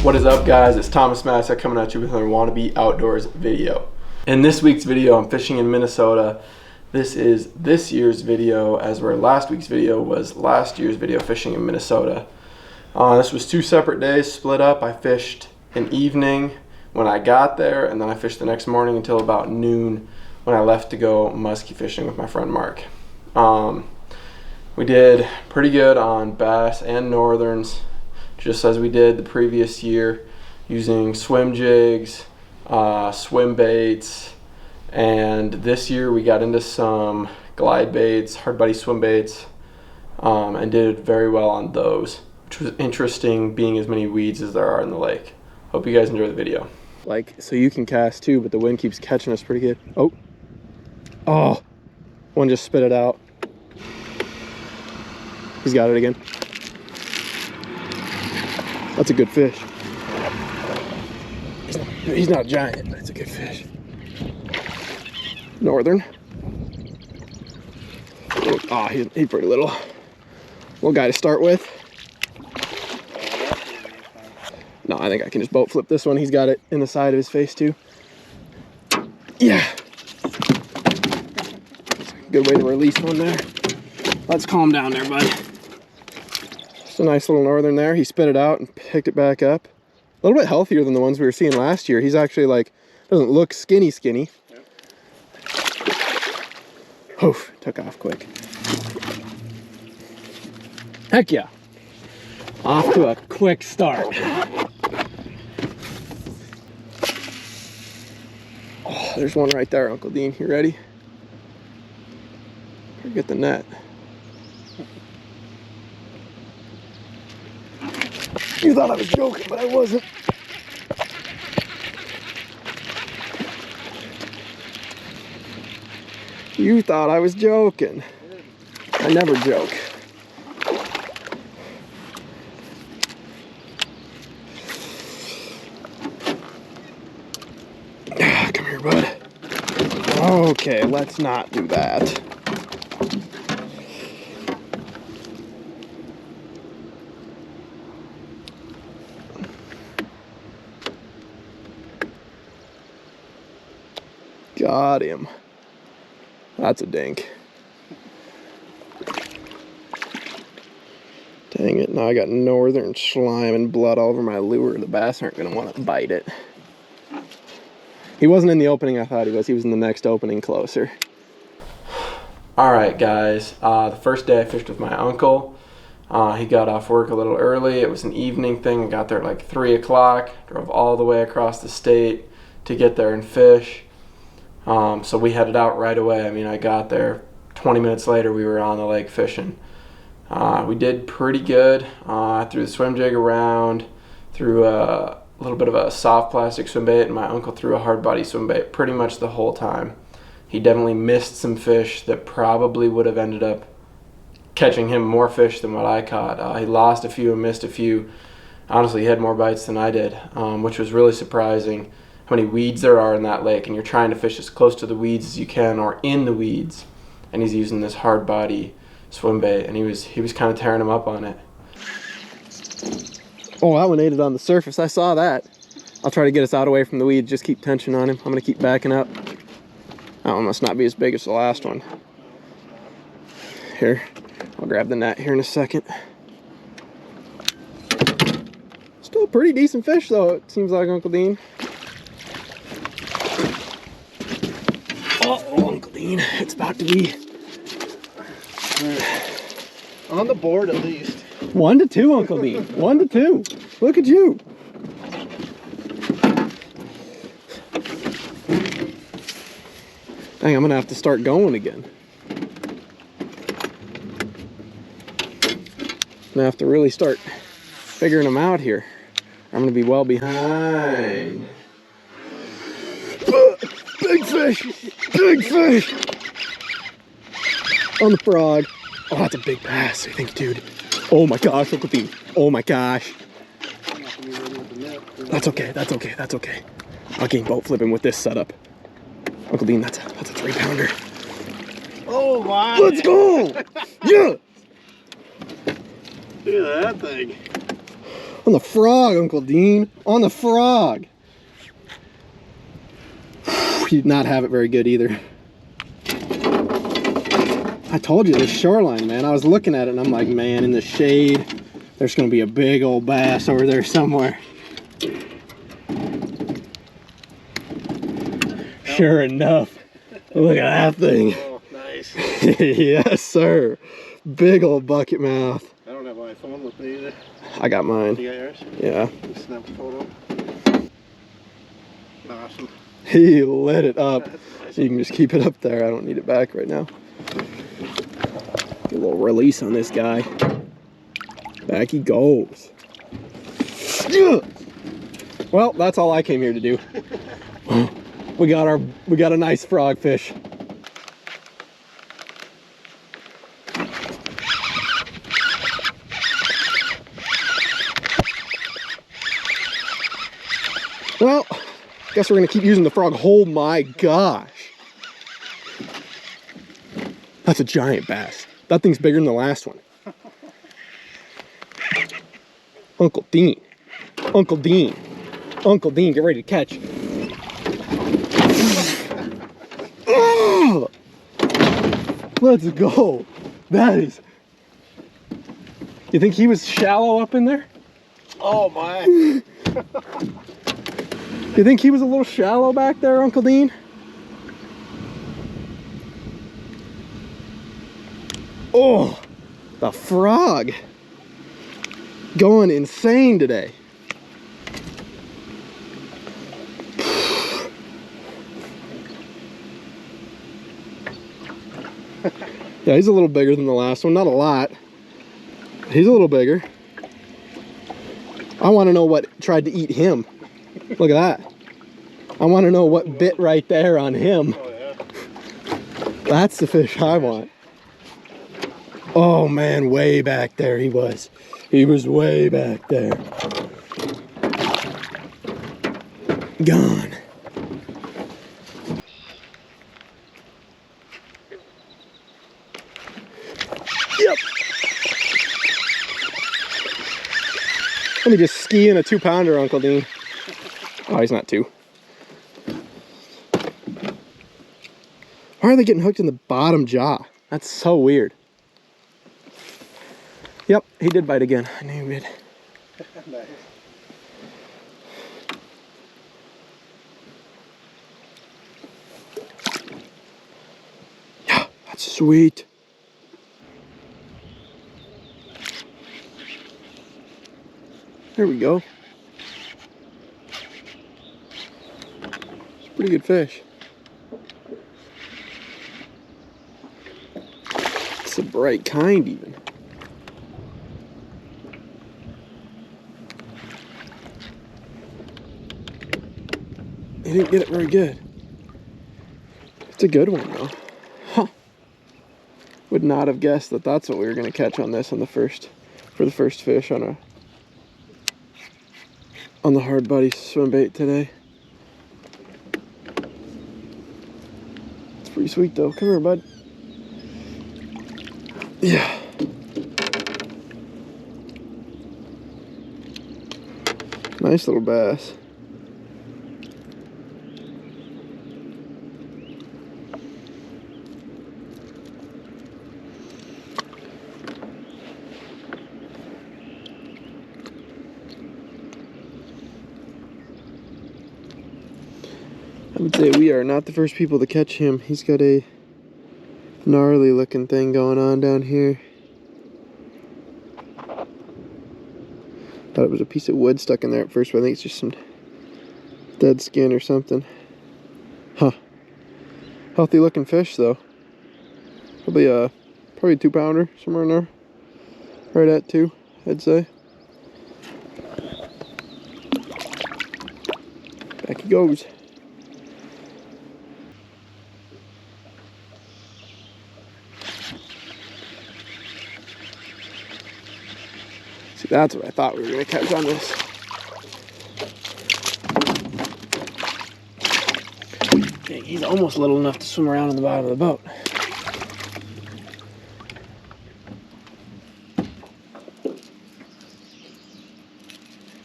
What is up, guys? It's Thomas Massa coming at you with another Wannabe Outdoors video. In this week's video, I'm fishing in Minnesota. This is this year's video, as where last week's video was last year's video fishing in Minnesota. This was 2 separate days split up. I fished an evening when I got there, and then I fished the next morning until about noon when I left to go muskie fishing with my friend Mark. We did pretty good on bass and northerns, just as we did the previous year, using swim jigs, swim baits, and this year we got into some glide baits, hard body swim baits, and did very well on those, which was interesting, being as many weeds as there are in the lake. Hope you guys enjoy the video. Like, so you can cast too, but the wind keeps catching us pretty good. Oh, one just spit it out. He's got it again. That's a good fish. He's not giant, but it's a good fish. Northern. Oh, he's pretty little. Little guy to start with. No, I think I can just boat flip this one. He's got it in the side of his face too. Yeah. Good way to release one there. Let's calm down there, bud. Just a nice little northern there. He spit it out and picked it back up. A little bit healthier than the ones we were seeing last year. He's actually like, doesn't look skinny. Yep. Oof, took off quick. Heck yeah. Off to a quick start. Oh, there's one right there, Uncle Dean. You ready? Get the net. You thought I was joking, but I wasn't. You thought I was joking. I never joke. Come here, bud. Okay, let's not do that. Got him. That's a dink. Dang it, now I got northern slime and blood all over my lure. The bass aren't going to want to bite it. He wasn't in the opening I thought he was. He was in the next opening closer. Alright, guys. The first day I fished with my uncle. He got off work a little early. It was an evening thing. I got there at like 3 o'clock. Drove all the way across the state to get there and fish. So we headed out right away. I mean, I got there 20 minutes later, we were on the lake fishing. We did pretty good. I threw the swim jig around, threw a little bit of a soft plastic swim bait, and my uncle threw a hard body swim bait pretty much the whole time. He definitely missed some fish that probably would have ended up catching him more fish than what I caught. He lost a few and missed a few. Honestly, he had more bites than I did, which was really surprising. How many weeds there are in that lake, and you're trying to fish as close to the weeds as you can or in the weeds, and he's using this hard body swim bait, and he was kind of tearing him up on it. Oh, that one ate it on the surface. I saw that. I'll try to get us out away from the weeds. Just keep tension on him. I'm gonna keep backing up. That one must not be as big as the last one. Here, I'll grab the net here in a second. Still a pretty decent fish though, it seems like, Uncle Dean. Oh, Uncle Dean, it's about to be on the board at least. 1 to 2, Uncle Dean. 1 to 2. Look at you. Dang, I'm gonna have to start going again. I'm gonna have to really start figuring them out here. I'm gonna be well behind. Big fish! Big fish! On the frog. Oh, that's a big bass, I think, dude. Oh my gosh, look at the. Oh my gosh. That's okay, that's okay, that's okay. I'll game boat flipping with this setup. Uncle Dean, that's a 3-pounder. Oh my! Let's go! Yeah! Look at that thing. On the frog, Uncle Dean. On the frog. He did not have it very good either. I told you, this shoreline, man. I was looking at it and I'm like, man, in the shade, there's going to be a big old bass over there somewhere. Sure enough. Look at that thing. Oh, nice. Yes, sir. Big old bucket mouth. I don't have my phone with me either. I got mine. You got yours? Yeah. Just snap a photo. Awesome. He lit it up. Nice. You can just keep it up there. I don't need it back right now. Get a little release on this guy. Back he goes. Well, that's all I came here to do. We got a nice frogfish. Well, guess we're gonna keep using the frog. Oh my gosh. That's a giant bass. That thing's bigger than the last one. Uncle Dean. Uncle Dean. Uncle Dean, get ready to catch. Oh! Let's go. That is... You think he was shallow up in there? Oh my. You think he was a little shallow back there, Uncle Dean? Oh, the frog. Going insane today. Yeah, he's a little bigger than the last one. Not a lot. But he's a little bigger. I want to know what tried to eat him. Look at that. I want to know what bit right there on him. Oh yeah. That's the fish I want. Oh man, way back there he was. He was way back there. Gone. Yep. Let me just ski in a 2-pounder, Uncle Dean. Oh, he's not 2. Why are they getting hooked in the bottom jaw? That's so weird. Yep, he did bite again. I knew he would. Nice. Yeah, that's sweet. There we go. It's a pretty good fish. It's a bright kind even. He didn't get it very good. It's a good one though. Huh. Would not have guessed that that's what we were going to catch on this on the first, for the first fish on the hard body swim bait today. It's pretty sweet though. Come here, bud. Yeah. Nice little bass. I would say we are not the first people to catch him. He's got a gnarly looking thing going on down here. Thought it was a piece of wood stuck in there at first, but I think it's just some dead skin or something. Huh. Healthy looking fish though. Probably a 2-pounder, somewhere in there. Right at 2, I'd say. Back he goes. See, that's what I thought we were going to catch on this. Dang, he's almost little enough to swim around in the bottom of the boat.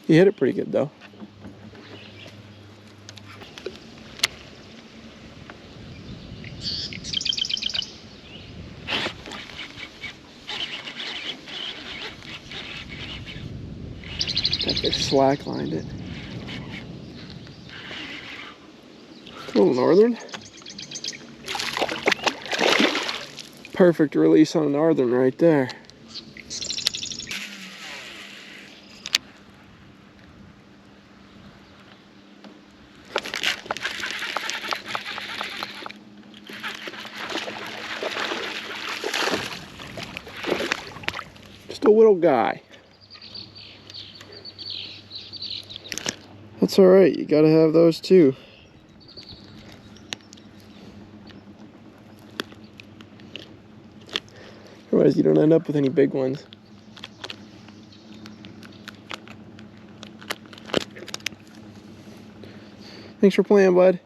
He hit it pretty good though. That fish slack lined it. A little northern. Perfect release on a northern right there. Just a little guy. That's all right, you gotta have those too. Otherwise you don't end up with any big ones. Thanks for playing, bud.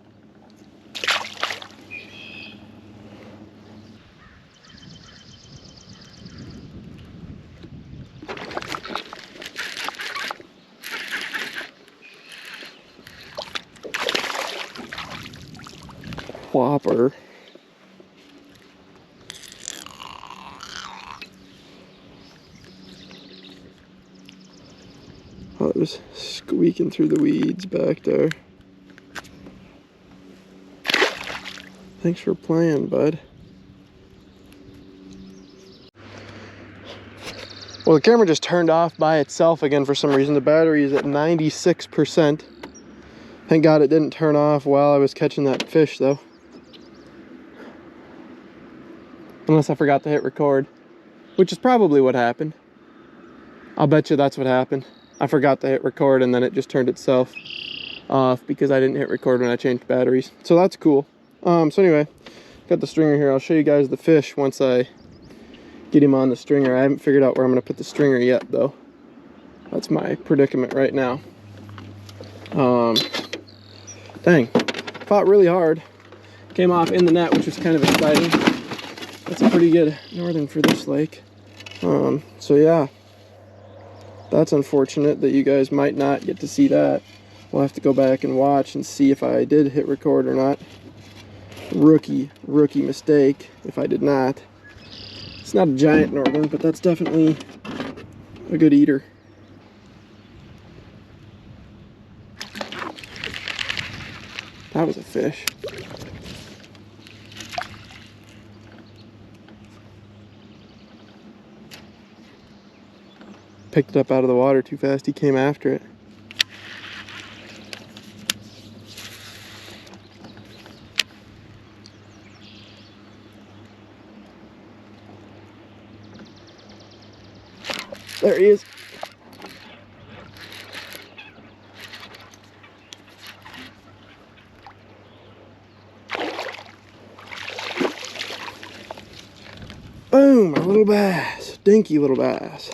Whopper. Oh, it was squeaking through the weeds back there. Thanks for playing, bud. Well, the camera just turned off by itself again for some reason. The battery is at 96%. Thank God it didn't turn off while I was catching that fish, though. Unless I forgot to hit record, which is probably what happened. I'll bet you that's what happened. I forgot to hit record and then it just turned itself off because I didn't hit record when I changed batteries. So that's cool. So anyway, got the stringer here. I'll show you guys the fish once I get him on the stringer. I haven't figured out where I'm going to put the stringer yet, though. That's my predicament right now. Dang, fought really hard. Came off in the net, which was kind of exciting. That's a pretty good northern for this lake. So yeah, that's unfortunate that you guys might not get to see that. We'll have to go back and watch and see if I did hit record or not. Rookie mistake if I did not. It's not a giant northern, but that's definitely a good eater. That was a fish. Picked it up out of the water too fast. He came after it. There he is. Boom, a little bass. Dinky little bass.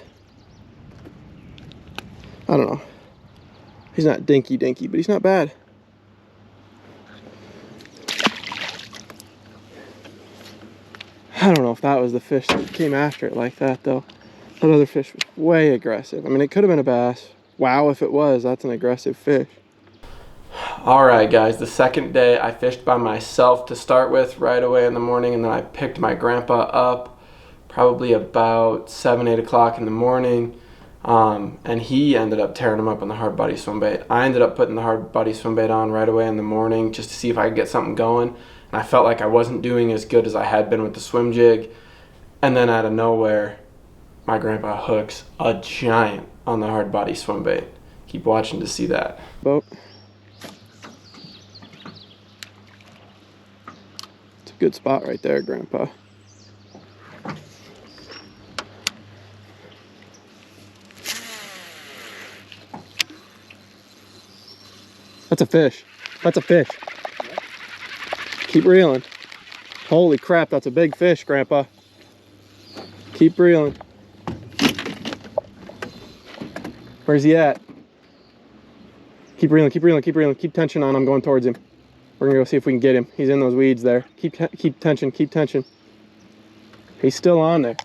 I don't know. He's not dinky, but he's not bad. I don't know if that was the fish that came after it like that, though. That other fish was way aggressive. I mean, it could have been a bass. Wow, if it was, that's an aggressive fish. All right, guys, the second day I fished by myself to start with right away in the morning, and then I picked my grandpa up probably about 7, 8 o'clock in the morning, and he ended up tearing him up on the hard body swim bait. I ended up putting the hard body swim bait on right away in the morning just to see if I could get something going, and I felt like I wasn't doing as good as I had been with the swim jig, and then out of nowhere, my grandpa hooks a giant on the hard body swim bait. Keep watching to see that. Boat. It's a good spot right there, Grandpa. That's a fish. That's a fish. Keep reeling. Holy crap, that's a big fish, Grandpa. Keep reeling. Where's he at? Keep reeling, keep reeling, keep reeling. Keep tension on him, going towards him. We're gonna go see if we can get him. He's in those weeds there. Keep tension, keep tension. He's still on there.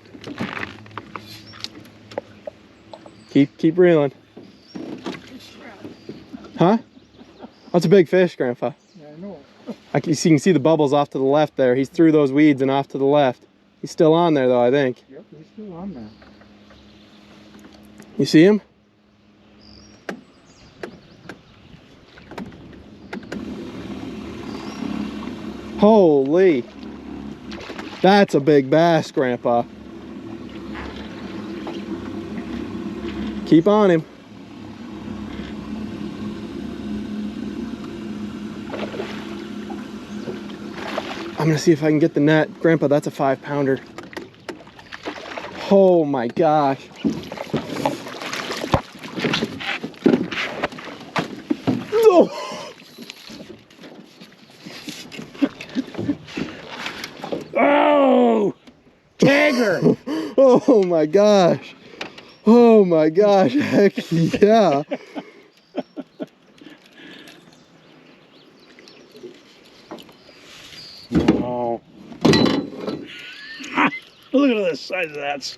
Keep reeling. Huh? That's a big fish, Grandpa. Yeah, I know. You can see the bubbles off to the left there. He's through those weeds and off to the left. He's still on there though, I think. Yep, he's still on there. You see him? Holy. That's a big bass, Grandpa. Keep on him. I'm gonna see if I can get the net. Grandpa, that's a 5-pounder. Oh my gosh. Oh! Oh! Tagger! Oh my gosh. Oh my gosh. Heck yeah. Wow. Look at the size of that.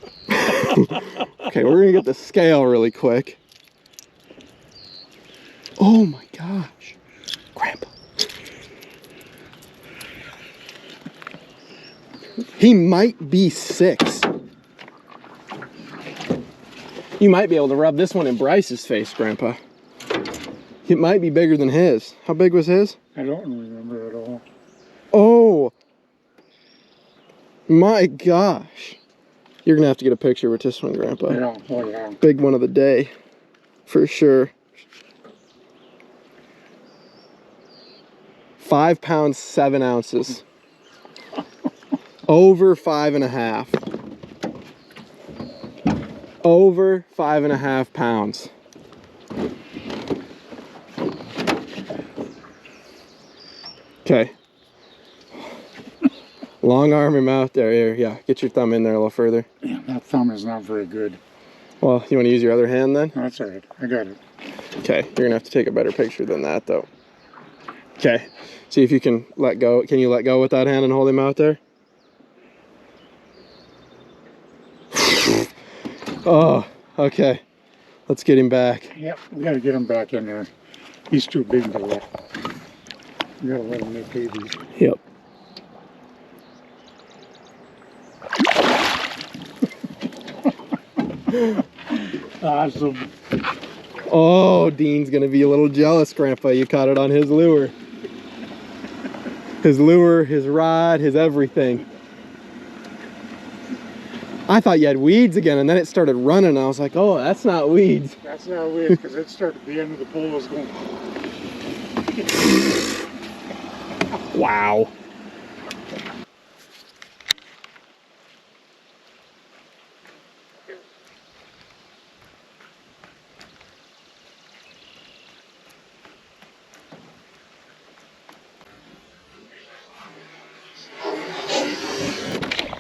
Okay, we're gonna get the scale really quick. Oh my gosh. Grandpa. He might be 6. You might be able to rub this one in Bryce's face, Grandpa. It might be bigger than his. How big was his? I don't remember at all. Oh my gosh. You're gonna have to get a picture with this one, Grandpa. Yeah, oh yeah. Big one of the day, for sure. 5 pounds, 7 ounces. Over 5.5. Over 5.5 pounds. Okay. Long arm him out there. Here, yeah, get your thumb in there a little further. Yeah, that thumb is not very good. Well, you want to use your other hand then? That's all right. I got it. Okay, you're gonna have to take a better picture than that though. Okay, see if you can let go. Can you let go with that hand and hold him out there? Oh, okay. Let's get him back. Yep, we got to get him back in there. He's too big to let. We got to let him make babies. Yep. Awesome. Oh, Dean's gonna be a little jealous, Grandpa. You caught it on his lure. His lure, his rod, his everything. I thought you had weeds again, and then it started running. And I was like, oh, that's not weeds. That's not weird, because it started, the end of the pole was going. Wow.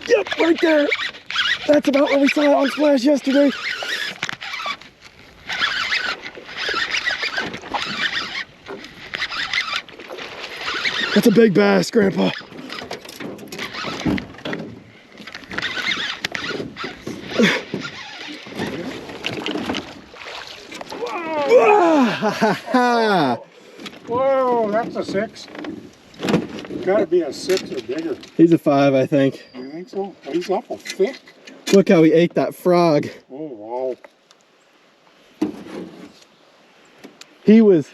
Yep, right there. That's about what we saw on Splash yesterday. That's a big bass, Grandpa. Whoa! Whoa, that's a 6. Gotta be a 6 or bigger. He's a 5, I think. You think so? Oh, he's awful thick. Look how he ate that frog. Oh, wow. He was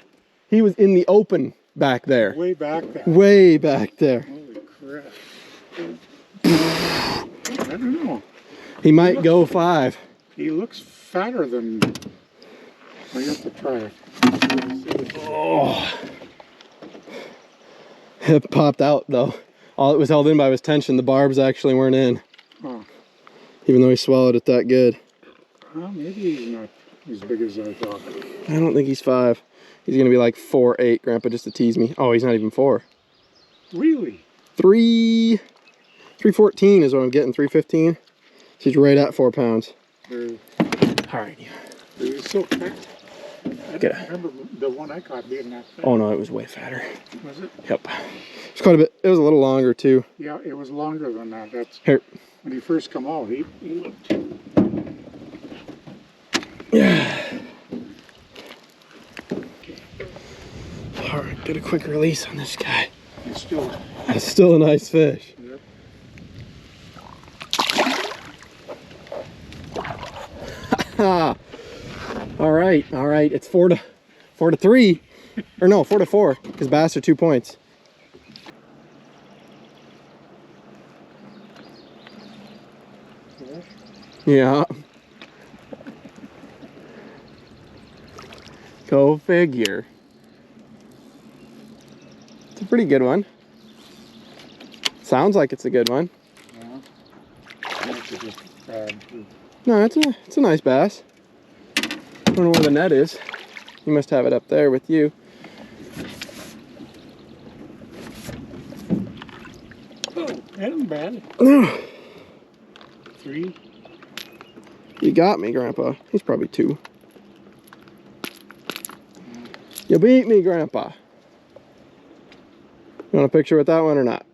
in the open back there. Way back there. Way back there. Holy crap. I don't know. He might go 5. He looks fatter than... I have to try it. Oh. It popped out though. All it was held in by was tension. The barbs actually weren't in. Oh. Even though he swallowed it that good. Well, maybe he's not as big as I thought. I don't think he's 5. He's gonna be like 4'8", Grandpa, just to tease me. Oh, he's not even 4. Really? 314 is what I'm getting, 315. So he's right at 4 pounds. All right. It was so fat. I don't remember the one I caught being that fat. Oh no, it was way fatter. Was it? Yep. It's quite a bit. It was a little longer too. Yeah, it was longer than that. That's here. When he first come out, he looked. Yeah. Get a quick release on this guy. It's still a nice fish. Yep. All right. It's 4-3, or no, 4-4, because bass are 2 points. Yeah. Go figure. It's a pretty good one. Sounds like it's a good one. No, it's a nice bass. I don't know where the net is. You must have it up there with you. Oh, that isn't bad. 3. You got me, Grandpa. He's probably 2. You beat me, Grandpa. You want a picture with that one or not?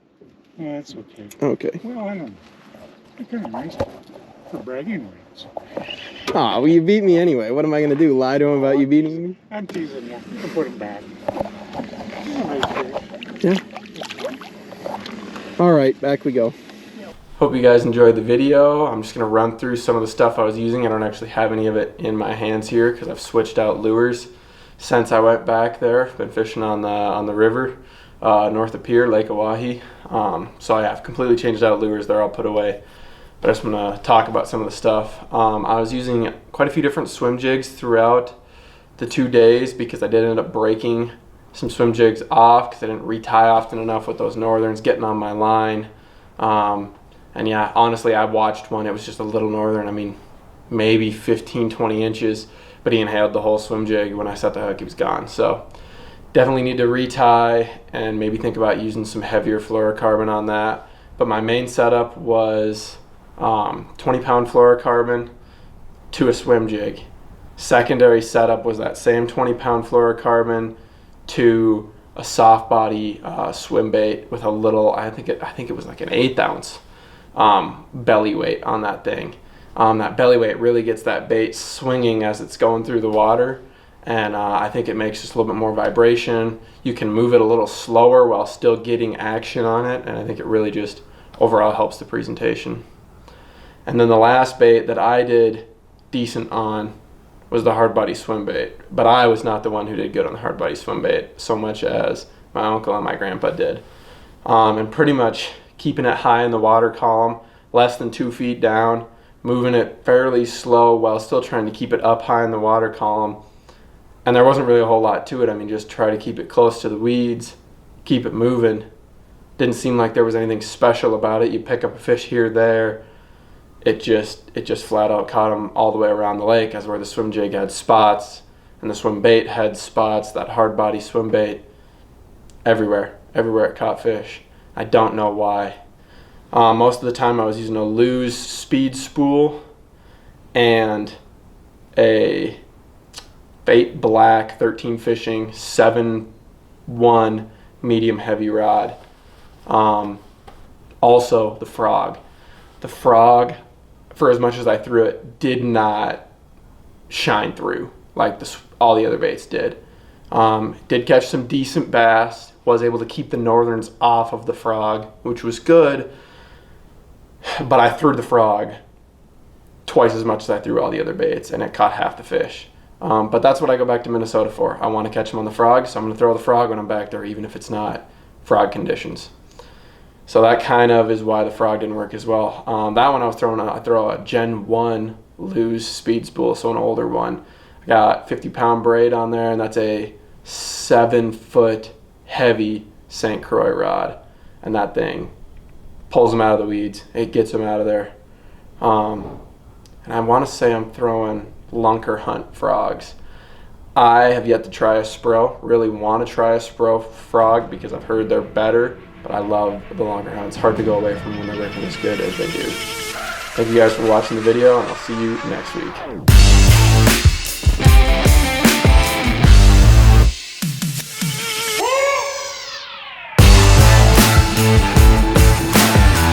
No, that's okay. Okay. Well, I don't know. They're kind of nice for bragging rights. Ah, well, you beat me anyway. What am I going to do? Lie to him about you beating me? I'm teasing you. You can put them back. Yeah. All right, back we go. Hope you guys enjoyed the video. I'm just going to run through some of the stuff I was using. I don't actually have any of it in my hands here because I've switched out lures since I went back there. Been fishing on the river north of Pier, Lake Oahe. So I have completely changed out lures. They're all put away. But I just want to talk about some of the stuff. I was using quite a few different swim jigs throughout the 2 days because I did end up breaking some swim jigs off because I didn't retie often enough with those northerns getting on my line. And yeah, honestly, I watched one. It was just a little northern. I mean, maybe 15, 20 inches, but he inhaled the whole swim jig. When I set the hook, he was gone. So definitely need to retie and maybe think about using some heavier fluorocarbon on that. But my main setup was 20-pound fluorocarbon to a swim jig. Secondary setup was that same 20-pound fluorocarbon to a soft body swim bait with a little, I think it was like an 1/8 ounce belly weight on that thing. That belly weight really gets that bait swinging as it's going through the water, and I think it makes just a little bit more vibration. You can move it a little slower while still getting action on it, and I think it really just overall helps the presentation. And then the last bait that I did decent on was the hard body swim bait, but I was not the one who did good on the hard body swim bait so much as my uncle and my grandpa did. And pretty much keeping it high in the water column, less than 2 feet down, moving it fairly slow while still trying to keep it up high in the water column. And there wasn't really a whole lot to it. I mean, just try to keep it close to the weeds, keep it moving. Didn't seem like there was anything special about it. You pick up a fish here, there. It just flat out caught them all the way around the lake, as where the swim jig had spots and the swim bait had spots. That hard body swim bait, everywhere it caught fish. I don't know why. Most of the time I was using a Lew's speed spool and a Bait Black 13 fishing 7-1 medium heavy rod. Also the frog. The frog, for as much as I threw it, did not shine through like all the other baits did. Did catch some decent bass, was able to keep the northerns off of the frog, which was good, but I threw the frog twice as much as I threw all the other baits, and it caught half the fish. But that's what I go back to Minnesota for. I want to catch them on the frog, so I'm going to throw the frog when I'm back there, even if it's not frog conditions. So that kind of is why the frog didn't work as well. That one I throw a Gen 1 Lew's speed spool, so an older one. I got 50-pound braid on there, and that's a 7-foot heavy St. Croix rod. And that thing pulls them out of the weeds. It gets them out of there. And I want to say I'm throwing Lunker Hunt frogs. I have yet to try a Spro. Really want to try a Spro frog because I've heard they're better. But I love the Lunker Hunt. It's hard to go away from when they're working as good as they do. Thank you guys for watching the video, and I'll see you next week.